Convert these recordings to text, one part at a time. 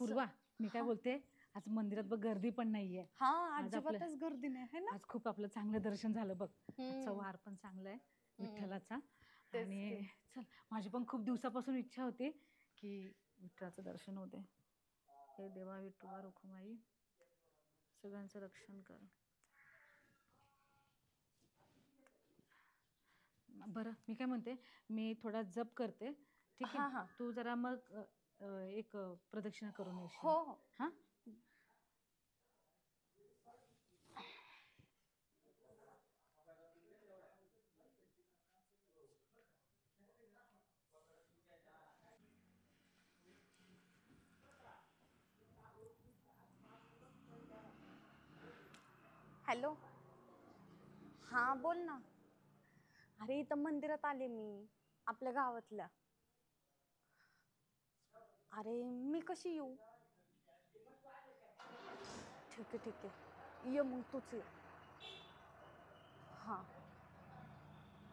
पूर्वा मी काय बोलते, आज मंदिरात बघ गर्दी पण नाहीये. हा आज आपलं- अजिबातच गर्दी नाही है ना. आज खूप आपलं चांगलं दर्शन झालं बघ. आजचा हम्म. वार पण चांगला आहे विठ्ठलाचा. तेच आणि की. चल, माझी पण खूप दिवसापासून इच्छा होती की विठ्ठलाचं दर्शन होते. हे देवा विठुबा रुखमाई सगळ्यांचं रक्षण कर. बरं मी काय म्हणते, मी थोडा जप करते, ठीक हा, आहे. हा. तू जरा मग एक प्रदक्षिणा करून येशील. हो हो. हा. हॅलो. हा बोल ना. अरे इथं मंदिरात आले मी, आपल्या गावातल्या. अरे मी कशी येऊ? ठीक आहे ठीक आहे, ये मग तूच ये. हा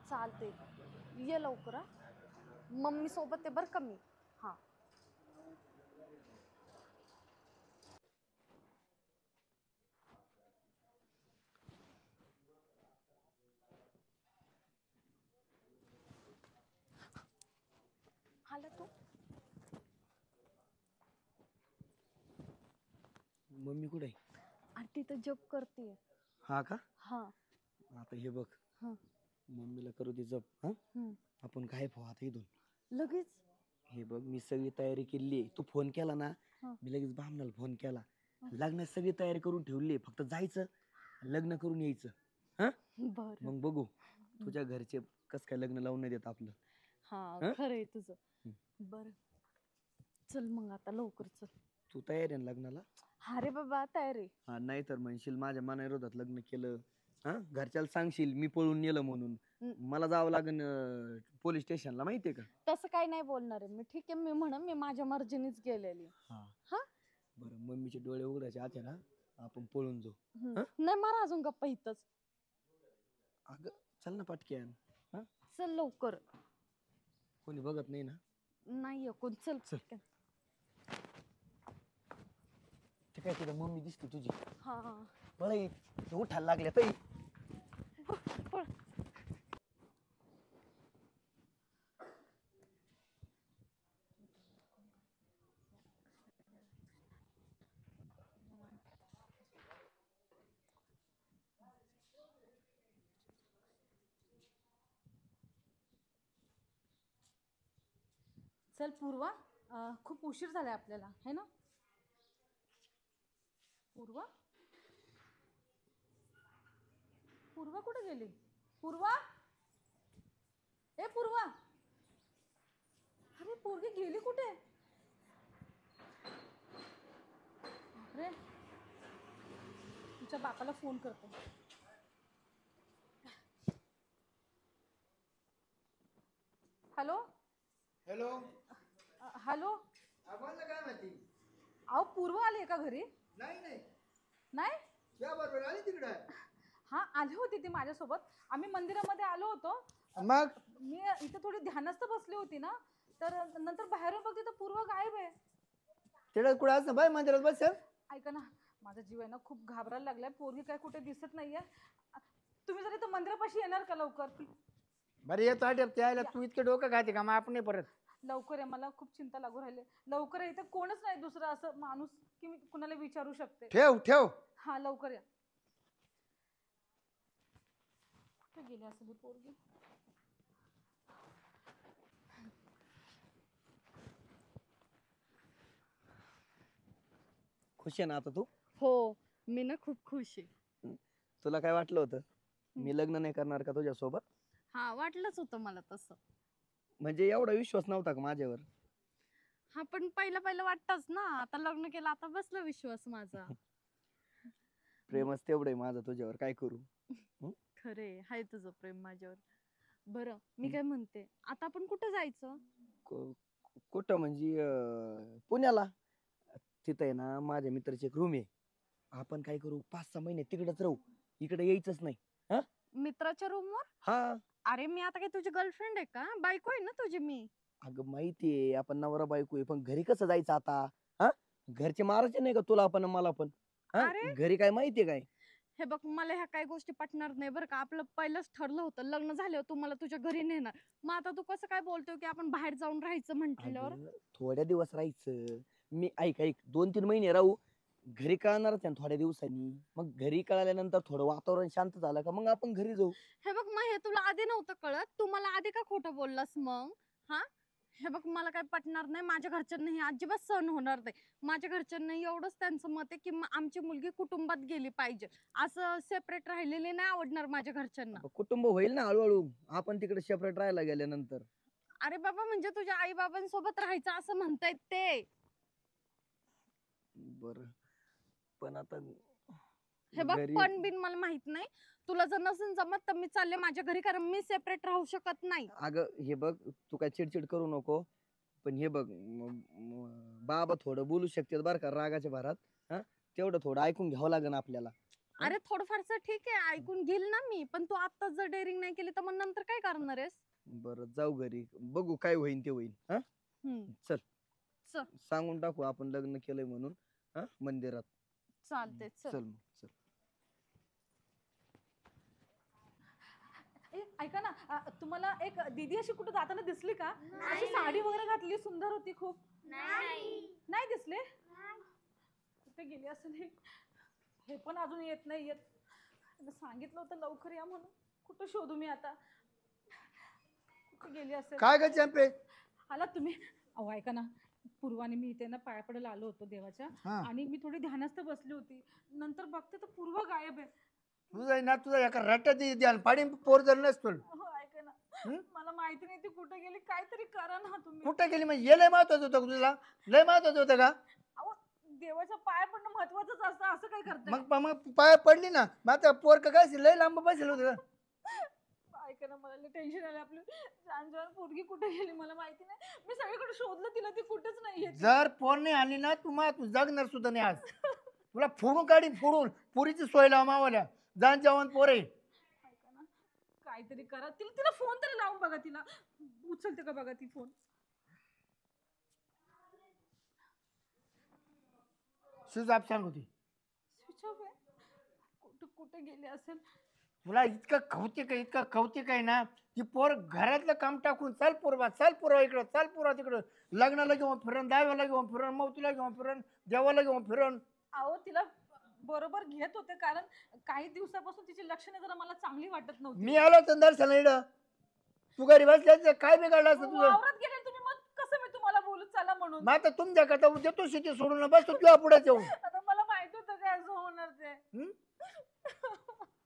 चालते, ये लवकर. हा, मम्मी सोबत आहे बरं का मी. हा. आला तू. मम्मी कुठे आहे? आणि तिथं जप करते. हा का? हा. आता हे बघ, हा. मम्मीला करू दे जप. हा, आपण काय भाऊ आता इथून लगेच. हे बघ, मी सगळी तयारी केली आहे. तू फोन केला ना, हा. मी लगेच बामणाला फोन केला. लग्नात सगळी तयारी करून ठेवली, फक्त जायचं लग्न करून यायचं. हा, बर. मग बघू तुझ्या घरचे कस काय लग्न लावून नाही देत आपलं. हा खरंय तुझं. बर चल मग आता लवकर चल. तू तयार आहे ना लग्नाला? हा रे बाबा तयार आहे. हा, नाही तर म्हणशील माझ्या मनाविरोधात लग्न केलं. हा, घरच्याला सांगशील मी पळून नेलं म्हणून. मला जावं लागेल पोलीस स्टेशनला, माहितीये का? तसं काही नाही बोलणार आहे मी. ठीक आहे, मी म्हणून मी माझ्या मर्जीनेच गेलेली. हा. बरं, मम्मीचे डोळे उघडायचे आत आहे ना, आपण पळून जाऊ. नाही मारा अजून गप्पा इथंच. अगं चल ना पटक्यान. हा, चल लवकर. कोणी बघत नाही ना? नाही कोण. चल चल. ते काय तिथं मम्मी दिसते तुझी. हा. बळे उठायला लागल्या ताई. पळ. चल पूर्वा, खूप उशीर झालाय आपल्याला, है ना? पूर्वा, पूर्वा कुठे गेली? पूर्वा, ए पूर्वा, अरे पोरगी गेली कुठे? अरे तुझ्या बापाला फोन करतो. हॅलो. हॅलो. हॅलो. बोल ना, काय माहिती? अहो पूर्वा आली का घरी? नाही नाही, नाही. या बरोबर आली तिकडे. हा, आली होती ती माझ्यासोबत. आम्ही मंदिरामध्ये आलो होतो. मग मी इथं थोडी ध्यानस्थ बसली होती ना, तर नंतर बाहेरून बघते तर पूर्वा गायब आहे. तिकडे कुठे असं बाय मंदिरात बसेल. ऐका ना, माझा जीव आहे ना खूप घाबरायला लागलाय. पोरगी काय कुठे दिसत नाहीये. तुम्ही जर इथं मंदिरापाशी येणार का लवकर? बरं येतो आठ त्याला. तू इतके डोकं खाते का? मग आपण नाही परत. लवकर आहे, मला खूप चिंता लागू राहिली. लवकर आहे, इथं कोणच नाही दुसरं असं माणूस की मी कुणाला विचारू शकते. ठेव ठेव. हा लवकर या. कुठे गेली असेल ही पोरगी? खुश आहे ना आता तू? हो, मी ना खूप खुश आहे. तुला काय वाटलं होतं मी लग्न नाही करणार का तुझ्या सोबत? हा, वाटलंच होतं मला तसं. म्हणजे एवढा विश्वास नव्हता का माझ्यावर? हा, पण पहिलं वाटतच ना. आता लग्न केलं, आता बसला विश्वास माझा. प्रेमच तेवढं आहे माझं तुझ्यावर, काय करू. खरे हाय तुझं प्रेम माझ्यावर. बरं मी काय म्हणते, आता आपण कुठं जायचं? कुठं म्हणजे पुण्याला. तिथं आहे ना माझ्या मित्राची एक रूम आहे. आपण काय करू, 5-6 महिने तिकडेच राहू, इकडे यायचंच नाही. हा, मित्राच्या रूमवर? हा. अरे मी आता काय तुझी गर्लफ्रेंड आहे का? बायको आहे ना तुझी मी. अगं माहितीये आपण नवरा बायको आहे, पण घरी कसं जायचं आता? हा, घरचे मारायचे नाही का तुला पण मला पण? हा? अरे! घरी काय माहितीये काय? हे बघ मला ह्या काही गोष्टी पटणार नाही बरं का. आपलं पहिलंच ठरलं होतं लग्न झाल्यावर तू मला तुझ्या घरी नेणार. मग आता तू कसं काय बोलतोय की आपण बाहेर जाऊन राहायचं म्हटल्यावर? अगं, थोड्या दिवस राहायचं. मी ऐक ऐक 2-3 महिने राहू. घरी कळणारच आहे ना थोड्या दिवसांनी. मग घरी कळाल्यानंतर थोडं वातावरण शांत झालं का मग आपण घरी जाऊ. हे बघ मग हे तुला आधी नव्हतं कळत, तू मला आधी का खोटं बोललास मग? हा, हे बघ मला काही पटणार नाही. माझ्या घरच्यांना हे अजिबात सहन होणार नाही. माझ्या घरच्यांना एवढंच त्यांचं मत आहे की आमची मुलगी कुटुंबात गेली पाहिजे. असं सेपरेट राहिलेले नाही आवडणार माझ्या घरच्यांना. आता कुटुंब होईल ना हळूहळू. आपण तिकडे सेपरेट राहायला गेल्यानंतर. अरे बाबा म्हणजे तुझ्या आई बाबांसोबत राहायचं असं म्हणतायत ते. बर पण आता हे बघ घरी पण बिन मला माहित नाही. तुला जर नसेल जमत तर मी चालले माझ्या घरी, कारण मी सेपरेट राहू शकत नाही. अगं हे बघ तू काय चिडचिड करू नको. पण हे बघ बाबा थोडं बोलू शकतात बरं का रागाच्या भरात. हा तेवढं थोडं ऐकून घ्यावं लागेल आपल्याला. अरे थोडंफारच ठीक आहे ऐकून घेईल ना मी, पण तू आत्ताच जर डेअरिंग नाही केली तर मग नंतर काय करणार आहेस? बरं जाऊ घरी बघू काय होईल ते होईल. हा चल चल. सांगून टाकू आपण लग्न केलंय म्हणून. हा मंदिरात. चालते चल. चल मग चल. ऐका ना, तुम्हाला एक दीदी अशी कुठे जाताना दिसली का? अशी साडी वगैरे घातली सुंदर होती खूप. नाही दिसले? कुठे गेली असेल हे पण अजून येत नाही येत. सांगितलं होतं लवकर या म्हणून. कुठं शोधू मी आता? कुठे गेली असेल? काय ग चंपे? आला तुम्ही? अहो ऐका ना, पूर्वाने मी इथे ना पाया पडायला आलो होतो देवाच्या. हा. आणि मी थोडी ध्यानस्थ बसली होती. नंतर बघते तर पूर्व गायब आहे. तुझा ना तुझा एका रट्ट्यात द्याल पाडी पोर जर नसतो. हो ऐका ना, मला माहिती नाही ती कुठे गेली. काहीतरी करा ना तुम्ही. कुठं गेली म्हणजे हे लय महत्वाचं होतं का तुला? लय महत्वाचं होतं का? अहो देवाच्या पाया पडणं महत्वाचंच असतं. असं काय करताय? मग पाय पडली ना मग आता पोर काय लय लांब बसेल होतं. ऐका ना, मला टेन्शन आलं. आपली जान पोरगी कुठे गेली मला माहिती नाही. मी सगळीकडे शोधलं तिला, ती कुठेच नाहीये. जर पोर नाही आली ना तू जगणार सुद्धा नाही आज. तुला फोडून काढी फोडून पुरीची सोय लाव मावाल्या. जाण जेवण पोरे. ऐका ना, काहीतरी करा. तिला फोन तरी लावून बघा. तिला उचलते का बघा ती फोन. सुजाब सांग होती. स्विच ऑफ आहे. कुठे गेली असेल? तुला इतकं कौतिक आहे ना. ती पोर घरातलं काम टाकून चल पूर्वा इकडं चल पूर्वा तिकडं. लग्नाला घेऊन फिरण, दहाव्याला घेऊन फिरण, मौतीला घेऊन फिरण, देवाला घेऊन फिरण. अहो तिला बरोबर घेत होते, कारण काही दिवसापासून तिची लक्षणे जरा मला चांगली वाटत नव्हती. मी आलो तर दर्शना इकडं. तू घरी बसल्याचं काय बिघडलं असतं तुझं? वावरात गेले तुम्ही, मग कसं मी तुम्हाला बोलू चला म्हणून? मग आता तुमच्याकडे देतो शेती सोडून बसतो तुझ्या पुढे येऊन. आता मला माहित होतं काय असं होणार ते.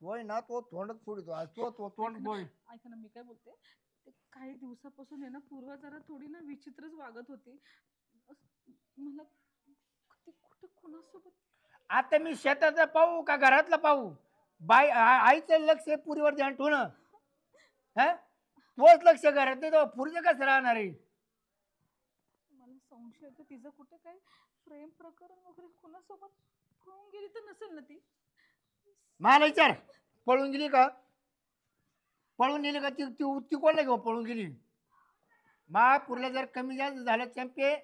होय ना तो तोंडच फोडितो आज तो तोंड बोल. ऐका ना, मी काय बोलते, ते काही दिवसापासून आहे ना पूर्वा जरा थोडी ना विचित्रच वागत होती. मला ती कुठं कुणासोबत. आता मी शेताचं पाहू का घरातलं पाहू? आईचं लक्ष पुरीवर ध्यान ठेवणं. हा तोच लक्ष घरात नाही तर पुरीचं कसं राहणार आहे? मला संशय येतो तिचं कुठे काय प्रेम प्रकरण वगैरे कुणासोबत पळून गेली तर नसेल ना ती? मला विचार पळून गेली का? पळून गेली का? ती कोणला घेऊन पळून गेली? महापुरला जर कमी जास्त झालं चॅम्पे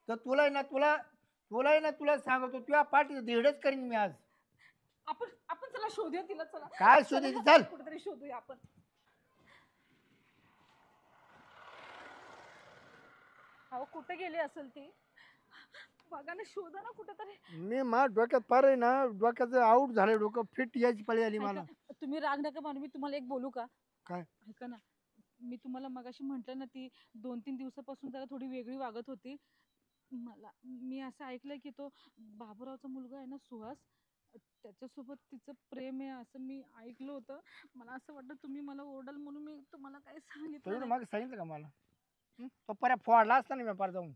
तर तुला सांगतो तुझ्या पाठी धेडच करीन मी आज. आपण चला शोधूया तिला. चला काय शोधायचं? चल कुठेतरी शोधूया आपण. अहो कुठे गेली असेल ती? बघा ना, शोधा ना कुठेतरी. मी डोक्यात पार आहे ना, डोक्याचं आऊट झालंय. डोकं फिट यायची पळी आली मला. तुम्ही राग नका मानू. मी तुम्हाला एक बोलू का? काय? ऐका ना, मी तुम्हाला मगाशी म्हटलं ना, ती 2-3 दिवसापासून जरा थोडी वेगळी वागत होती. मी असं ऐकलंय की तो बाबूरावचा मुलगा आहे ना सुहास, त्याच्यासोबत तिचं प्रेम आहे असं मी ऐकलं होतं. मला असं वाटतं तुम्ही मला ओरडाल म्हणून मी तुम्हाला काही सांगितलं तुला नाही. मागे सांगितलं का मला? तो पर्या फोडला असता ना मी पार जाऊन.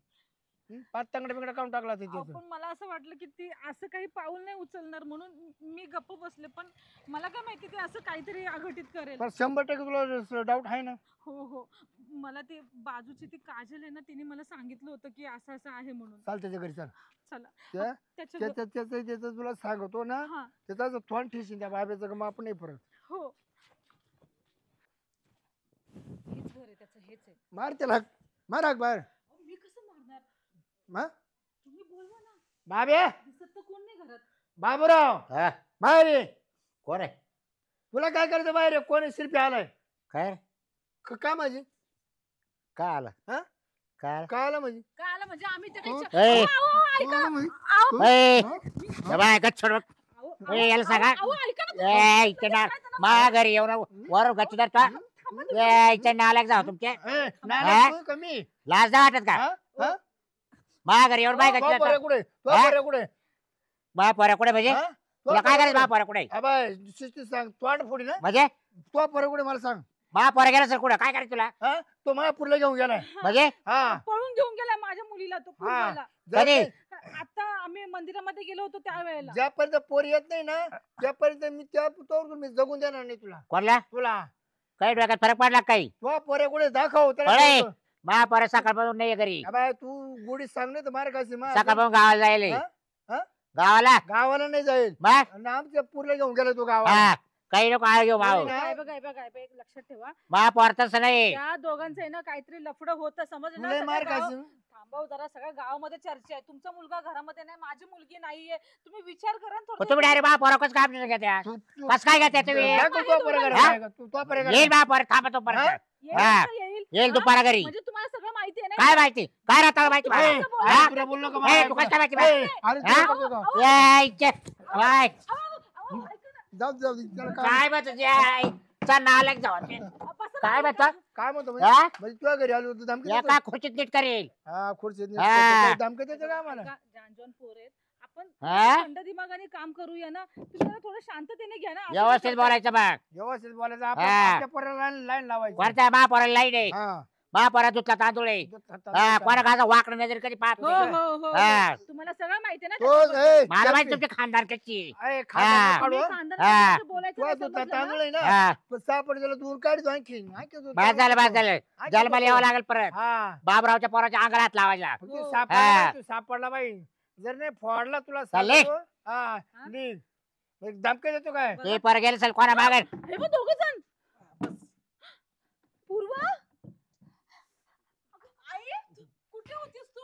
पाच तंगडे बिंगडे काढून टाकला अहो, पण मला असं वाटलं की ती असं काही पाऊल नाही उचलणार म्हणून मी गप्प बसले. पण मला काय माहिती ती असं काहीतरी अघटित करेल. पण 100% तुला डाऊट आहे ना? हो, मला ती बाजूची ती काजल आहे ना, तिने मला सांगितलं होतं की असं असं आहे म्हणून. चाल त्याच्या घरी चाल. चला त्याच्या त्याचं तुला सांगतो ना, हा त्याचा तोंड ठेशीन त्या बाब्याचं माप नाही परत. हो, हेच घर आहे त्याचं, हेच आहे. मार त्याला मार हाक बाहेर. मी कसं मारणार? मा तुम्ही बोलवा ना. बाब्या दिसत तर कोण नाही घरात. बाबूराव हा, बाहेर ये. कोण आहे तुला काय करायचं बाहेर ये? कोण शिल्पी आलाय काय काय माझी काय आला हा? काय आला? काय आलं माझी काय आलं म्हणजे आम्ही ते हो. काही ए, ऐका. अहो, ए, हा? ए बाय, गच्च सोड बघ. अहो, ए, याला सांगा. अहो, ऐका ना तुम्ही. ए, इथे ना मा घरी येऊन वर गच्चीदार का ए, इथे नालायक जाऊ तुमचे ए, नाही तू कमी लाज नाही वाटत का हा? हा? मा घरी येऊन बाय तो गच्चीदार पोरं कुठे तो हा? पोरं कुठे बा पोरा कुठे म्हणजे हा? तो तुला काय पोरं करायचं बा कुठे? पोरा कुठे अबे शिस्तीत सांग तोंड फोडी ना म्हणजे तो पोरं कुठे मला सांग बा पोरा गेला सर कुठं काय करायचं तुला हा तो मायापूरला घेऊन गेलाय म्हणजे हा पळून घेऊन गेलाय माझ्या मुलीला तो पूर्वाला. जर कधी? ते- आता आम्ही मंदिरामध्ये गेलो होतो त्यावेळेला. ज्यापर्यंत पोर येत नाही ना त्यापर्यंत मी त्या तोवर मी जगून देणार नाही तुला कोणला तुला काही डोक्यात फरक पडला का काही तो पोरे कुठे दाखव त्याला अरे! सांगतो. मा पोरा सकाळपासून नाही घरी अबे तू गोडी सांग नाही तर मार खाशी सकाळपासून गावाला जायले हा? हा? गावाला गावाला नाही जाईल मग आणि आमच्या पूरला घेऊन गेला तू गावाला हा काही नको आळ घेऊ माव नाही. काय बघा हे बघा हे बघा, एक लक्षात ठेवा. मा पोर तसं नाही त्या दोघांचं आहे ना काहीतरी लफडं होतं समजलं ना. तुला मार सगळ्या गाव- खाशी थांबव जरा, सगळ्या गावामध्ये चर्चा आहे. तुमचा मुलगा घरामध्ये नाही, माझी मुलगी नाहीये. तुम्ही विचार करा ना मग थोडं. तुम्ही डायरेक्ट बा पोरा कसं काम नाही घेत्या कस काय घेत्या तुम्ही दाखव तो पोरं घरात हा? आहे का? तो पोरं घरात येईल आहे. बा पोर थांबा तो पर्यंत येईल हा. तर येईल. येईल हा? दुपारा घरी म्हणजे तुम्हाला सगळं माहिती आहे काय ना. माहिती काय राहता माहिती ए, मला? असं बोला. हा? अरे तुला बोललो का ए, मला? तू कसं काय माहिती ए, मला? अरे हा? तुला बोललो का? ए, इच्छे. बाय. अहो, ऐका ना. जाऊ दे, जाऊ दे. त्याला काय काय बा तुझ्या आईचा नालायक जाऊ ते. बसा काय ना, म्हणता? काय म्हणतो म्हणजे हा? म्हणजे तुझ्या घरी आलो होतो धमकी देतो? एका खुर्चीत नीट करेल हा खुर्ची हा. धमकी देतो का आम्हाला ऐका, जानजॉन पोर आहेत. आपण हा? थंड दिमागाने काम करूया ना. तुम्ही जरा थोडं शांततेने घ्या ना. असं व्यवस्थित करताय. बोलायचं बघ व्यवस्थित बोलायचं आपण हा. आपल्या पोराला लाईन लावायची कोणत्या महापोराला लाईन आहे हा. महापोरा दुधला तांदूळ आहे हा, कोणा घासा वाकडं नजर कधी पाहत हो नाही. हो हो हा. तुम्हाला सगळं माहिती आहे ना तो त्याच्याबद्दल. ए, मला माहिती जास्त- तुमची खानदार कशी ए, खांदा हा. नको काढू, तुम्ही हं. खानदानाबद्दल बोलायचं तो नाही, दुधला समजलं तांदूळ ना? आहे ना हा पण सापड गेला दूर काढतो आणखी बाद झालं बाद झालं ज्याला मला यावं लागेल परत हा बाबरावच्या पोराच्या अंगाला हात लावायला फक्त हो. सापडला हा. बाई, तू सापडला बाई जर नाही फोडला तुला चालले? सांगतो. हा निघ. एक धमकी देतो काय ते पर गेले असेल कोणा मागेल हे बघ दोघं जण. पूर्वा अगं, आई कुठे होतीस तू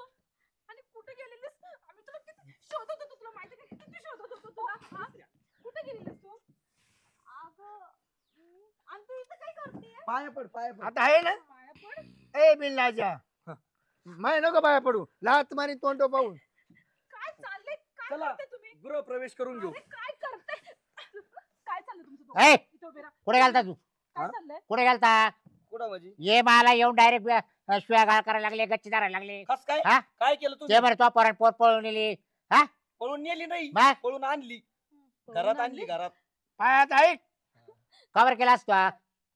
आणि कुठे गेलेलीस? आम्ही तुला किती शोधत होतो, तुला माहिती का किती शोधत होतो तुला? हा? कुठे गेलेलीस तू? अगं आणि तू इथं काय करतेय? पाया पड पाया पड आता आहे ना पाया पड. ए बिल्लाजा माय नको बाया पडू लात मारी तोंड पाहून काय चाललंय? काय चला. करते तुम्ही? गृह प्रवेश करून घेऊ अरे काय करते? काय चाललंय तुमचं ए! दोघं? इथं उभे राहा. कुठे घालता तू काय चाललंय? कुठे घालता कुठं म्हणजे ये मला येऊन डायरेक्ट शिव्या गाळ करायला लागले गच्ची धरायला लागले कस काय हा? काय केलं ते तू बरं तो पोर पळून नेली पळून नेली नाही मग पळून आणली पळून घरात आणली? आणली घरात पायात ऐक कवर केला असतो हा?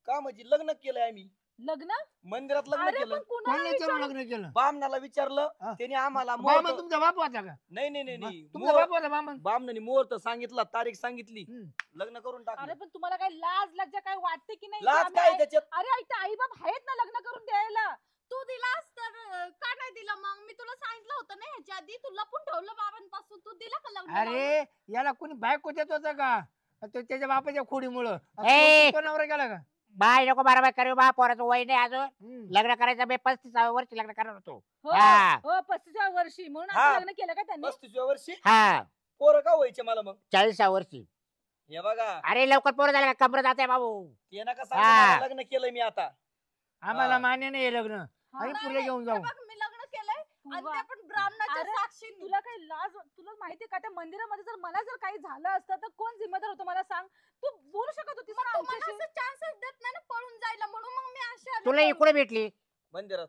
का म्हणजे लग्न केलंय आम्ही लग्न? मंदिरात लग्न अरे केलं पण कुणाला कोणी विचारून? लग्न केलं बामणाला विचारलं हा. त्याने आम्हाला मामा मुहूर्त- तुमचा बाप होता का नाही नाही नाही नाही तुमचा बाप होता मामा बामणाने मुहूर्त सांगितला तारीख सांगितली हम्म. लग्न करून अरे टाकलं पण तुम्हाला काय लाज लज्जा काय वाटते की नाही? लाज आम्ही काय आई- त्याच्यात अरे आई आई बाप आहेत ना लग्न करून द्यायला. तू दिलास तर का नाही दिला मग मी तुला सांगितलं होतं ना ह्याच्या आधी तू लपून ठेवलं बाबांपासून तू दिला का लग्न लावून? अरे याला कोणी बायको देत होता का तो त्याच्या बापाच्या खोडीमुळं ए! तो नवरा गेला का बाय नको बाराबाई करू बा पोराचं वय नाही अजून हम्म. लग्न करायचं मी 35 वर्षी लग्न करणार होतो हो हा. हो 35व्या वर्षी म्हणून हा. आता लग्न केलं का त्यांनी? 35व्या वर्षी हा पोरं का व्हायचे मला मग 40 वर्षी हे बघा अरे लवकर पोरं झालं का कमर जाते बाबू ते नका हा. सांगू मला लग्न केलंय मी आता आम्हाला हा. मान्य नाही हे लग्न हा. आणि नाही, पुढे घेऊन हे जाऊ बघ, मी लग्न केलंय आणि वा. ते पण ब्राह्मणाच्या अरे, साक्षीने तुला काही लाज तुला माहितीये का त्या मंदिरामध्ये जर मला जर काही झालं असतं तर कोण जिम्मेदार होतं मला सांग. तू बोलू शकत होतीस ना तू मला आमच्याशी? असं चान्सच देत नाही ना पळून जायला म्हणून मग मी अशी आली तुला पळून. इकडे भेटली मंदिरात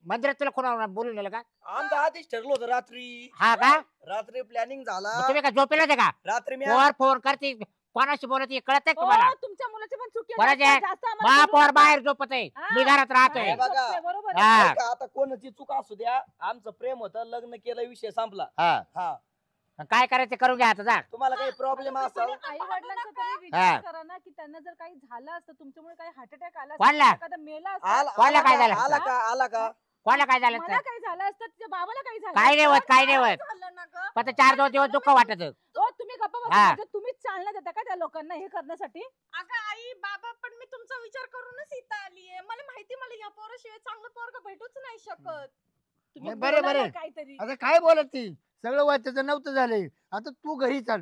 मंदिरात तुला कोणा बोलून नेलं का आमचं आधीच ठरलं होतं रात्री हा का रात्री प्लॅनिंग झाला मग तुम्ही का झोपेला होते का रात्री मी पोर फोन करते कोणाशी बोलत कळत आहे का तुम्हाला हो, तुमच्या मुलाची पण चुकी आहे. कोणाची? जास्त- जास्त आम्हाला मा बोलू पोर नका. बाहेर झोपत आहे हा. मी घरात राहतोय बाहेर बघा. झोपते, बरोबर हा. आहे. ऐका, आता कोणाची चूक असू द्या आमचं प्रेम होतं लग्न केलं विषय संपला हा. हा काय करायचं ते करून घ्या आता जा तुम्हाला काही प्रॉब्लेम असाल आई वडिलांचा तरी हा. विचार करा ना की त्यांना जर काही झालं असतं तुमच्यामुळे काही हार्ट अटॅक आला कोणाला? असता, एखादा मेला असता, कोणाला काय झालं? आला का आला का कोणाला काय झालं मला तर काही झालं असतं तिच्या बाबाला काही झालं काय नाही असतं. होत काय नाही होत झालं ना ग फक्त 4 दिवस दुःख वाटत हो, तुम्ही गप्पा बसा. हा. म्हणजे तुम्हीच चालना देता का त्या लोकांना हे करण्यासाठी? अगं आई बाबा पण मी तुमचा विचार करूनच इथं आलीये मला माहिती मला या पोराशिवाय चांगलं पोरग भेटूच नाही शकत तुम्ही नाही, बरे, बोला ना बरे. काहीतरी. आता काय बोलत ती सगळं वाचायचं नव्हतं झालंय. आता तू घरी चाल.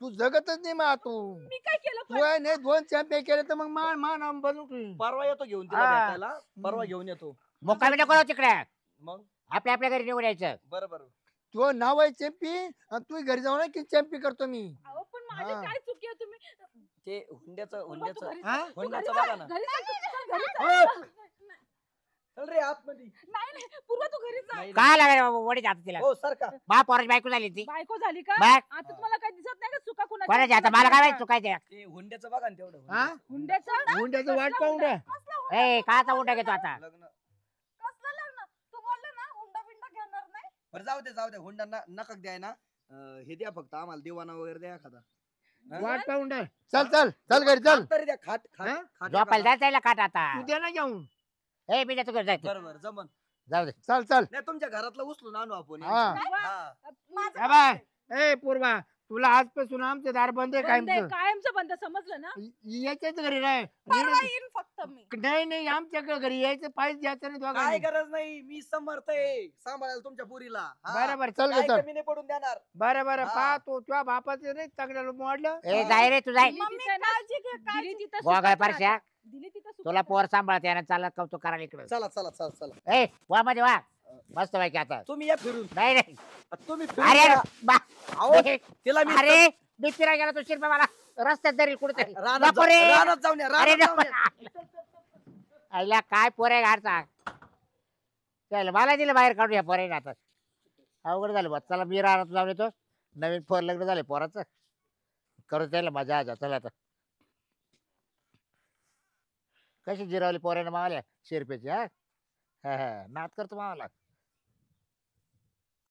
तू जगतच नाही मग तू. मी काय केलं तू पण? आहे नाही 2 चॅम्पियन केले तर मग मान नाम बनू तू. परवा येतो घेऊन तिला हा. भेटायला. परवा घेऊन येतो. मुक्कामी नको राहू तिकडे, मग आपल्या घरी निघून यायचं. बरोबर. तो नाव आहे चॅम्पी आणि तू घरी जाऊ ना की चॅम्पी करतो मी. अहो पण माझी हा. काय चुकी आहे तुम्ही? ते हुंड्याचं पूर्वा, तू हुंड्याचं घरी हा? चल. तू घरी हुंड्याचं चल. बघा ना. घरी चल, तू घरी हो. चल. चल रे आतमध्ये. नाही पूर्वा तू घरी चल. नाही, काय लागेल वडीच आता तिला? हो सर का. मा पोराची बायको झाली ती. बायको झाली का? बघ आता तुम्हाला काही दिसत नाही का चुका कोणाची आता मला काय माहिती चुकायचं. ते हुंड्याचं बघा ना तेवढं. हा? हुंड्याचं हुंड्याचं वाट पाहून द्या. ए काचा उंडा घेतो आता. लग्न. कसलं लग्न? तू बोलले ना हुंडा बिंडा घेणार नाही. बरं जाऊ दे हुंडा नका द्याय ना. हे द्या फक्त आम्हाला दिवाना वगैरे द्या एखादा. हा? वाट पाहून द्या. चल घरी चल. खाट तरी द्या खाट हा? खाट झोपायला एखादा. जायचं खाट आता. तू दे ना घेऊन. ए मी जातो घरी जायचं. बरोबर जमन. जाऊ दे. चल. नाही तुमच्या घरातलं उचलून आणू आपण. हा. हा. माझं ए बाय. ए पूर्वा तुला आजपासून आमचं दार बंद आहे बंद आहे, कायमचं. कायमचं बंद समजलं ना? याच्याच घरी नाही. परवा येईन फक्त मी. नाही आमच्या घरी यायचं पाहिजे द्यायचं नाही काय दोघांनी. गरज नाही. मी समर्थ आहे सांभाळायला तुमच्या पुरीला. हा. बरोबर चल काय ग चल. कमी नाही पडून देणार. बरं हा. पाहतो तुझ्या बापाचं नाही तगड्याला मोडलं. ए जाय रे तू जाय. दिली मम्मी तिथं ना- काळजी घे, दिली काळजी. तिथं गोगाय सुखाचं परश्या राहतं. दिली तिथं सुखाचं तुला पोर सांभाळते यानं चालत कौतुक करायला इकडे. चला. ए वा मध्ये वा मस्त पैकी आता. तुम्ही या फिरून. नाही रे तुम्ही अरे फिरून. बा- अहो, तिला मी अरे मी फिरायला गेला तो शिरपा मला रस्त्यात धरील कुठे रानात नको रे. रानात जाऊन या, अरे रानात जाऊन नको. या. आईला काय पोरे घालता चल मला दिलं बाहेर काढून या पोरे आता अवघड झालं बा. चला मी राहणार जाऊन येतो. नवीन पोर लग्न झाले पोराचं करू त्याला मजा आजा. चला आता कशी जिरावली पोराने मावाल्या शिरपेची. हा नाद करतो मावाला.